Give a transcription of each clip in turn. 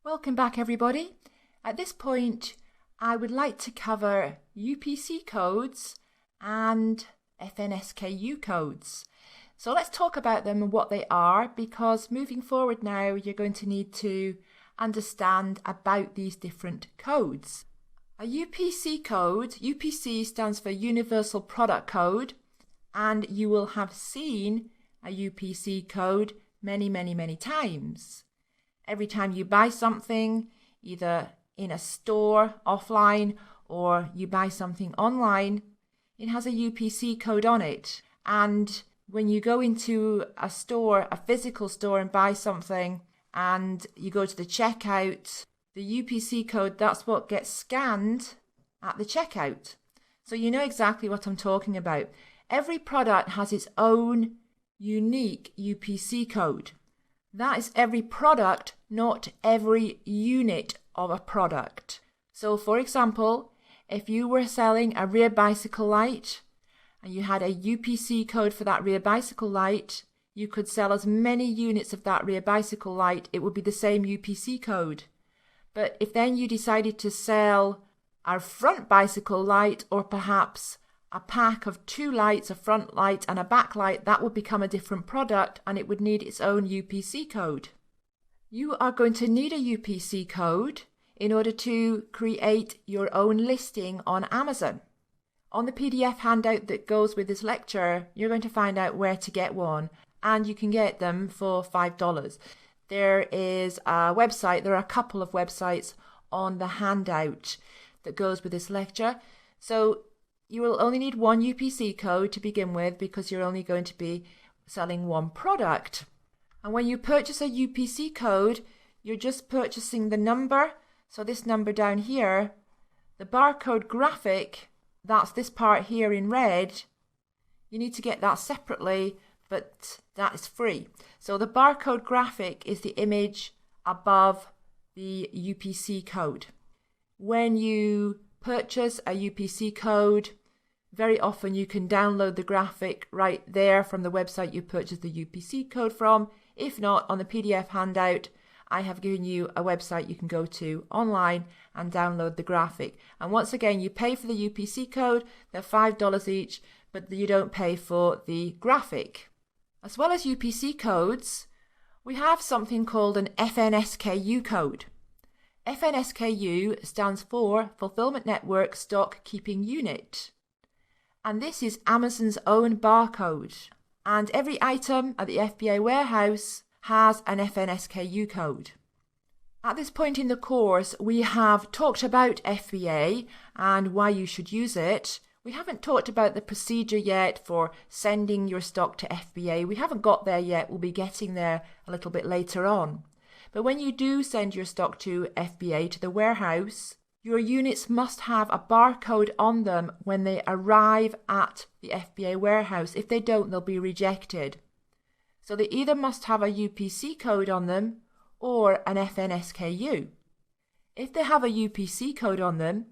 Welcome back, everybody. At this point, I would like to cover UPC codes and FNSKU codes. So let's talk about them and what they are, because moving forward now, you're going to need to understand about these different codes. A UPC code, UPC stands for Universal Product Code, and you will have seen a UPC code many times. Every time you buy something, either in a store, offline, or you buy something online, it has a UPC code on it. And when you go into a store, a physical store, and buy something, and you go to the checkout, the UPC code, that's what gets scanned at the checkout. So you know exactly what I'm talking about. Every product has its own unique UPC code. That is every product, not every unit of a product. So for example, if you were selling a rear bicycle light and you had a UPC code for that rear bicycle light, you could sell as many units of that rear bicycle light, it would be the same UPC code. But if then you decided to sell a front bicycle light, or perhaps a pack of 2 lights, a front light and a back light, that would become a different product and it would need its own UPC code. You are going to need a UPC code in order to create your own listing on Amazon. On the PDF handout that goes with this lecture, you're going to find out where to get one, and you can get them for $5. There is a website, there are a couple of websites on the handout that goes with this lecture. So you will only need one UPC code to begin with, because you're only going to be selling one product. And when you purchase a UPC code, you're just purchasing the number. So this number down here, the barcode graphic, that's this part here in red. You need to get that separately, but that is free. So the barcode graphic is the image above the UPC code. When you purchase a UPC code, very often you can download the graphic right there from the website you purchased the UPC code from. If not, on the PDF handout, I have given you a website you can go to online and download the graphic. And once again, you pay for the UPC code, they're $5 each, but you don't pay for the graphic. As well as UPC codes, we have something called an FNSKU code. FNSKU stands for Fulfillment Network Stock Keeping Unit. And this is Amazon's own barcode. And every item at the FBA warehouse has an FNSKU code. At this point in the course, we have talked about FBA and why you should use it. We haven't talked about the procedure yet for sending your stock to FBA. We haven't got there yet. We'll be getting there a little bit later on. But when you do send your stock to FBA, to the warehouse, your units must have a barcode on them when they arrive at the FBA warehouse. If they don't, they'll be rejected. So they either must have a UPC code on them or an FNSKU. If they have a UPC code on them,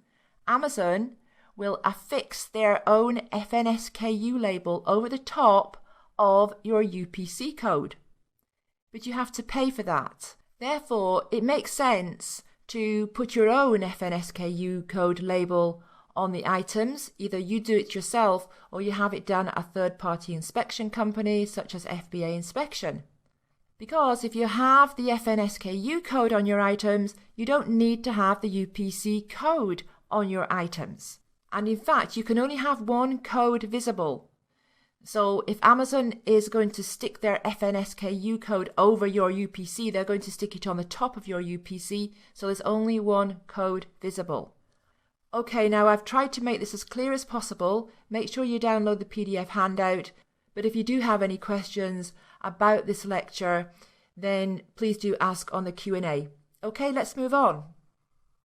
Amazon will affix their own FNSKU label over the top of your UPC code. But you have to pay for that. Therefore, it makes sense to put your own FNSKU code label on the items. Either you do it yourself or you have it done at a third-party inspection company such as FBA Inspection. Because if you have the FNSKU code on your items, you don't need to have the UPC code on your items. And in fact, you can only have one code visible. So if Amazon is going to stick their FNSKU code over your UPC, they're going to stick it on the top of your UPC, so there's only one code visible. Okay, now I've tried to make this as clear as possible. Make sure you download the PDF handout, but if you do have any questions about this lecture, then please do ask on the Q&A. Okay, let's move on.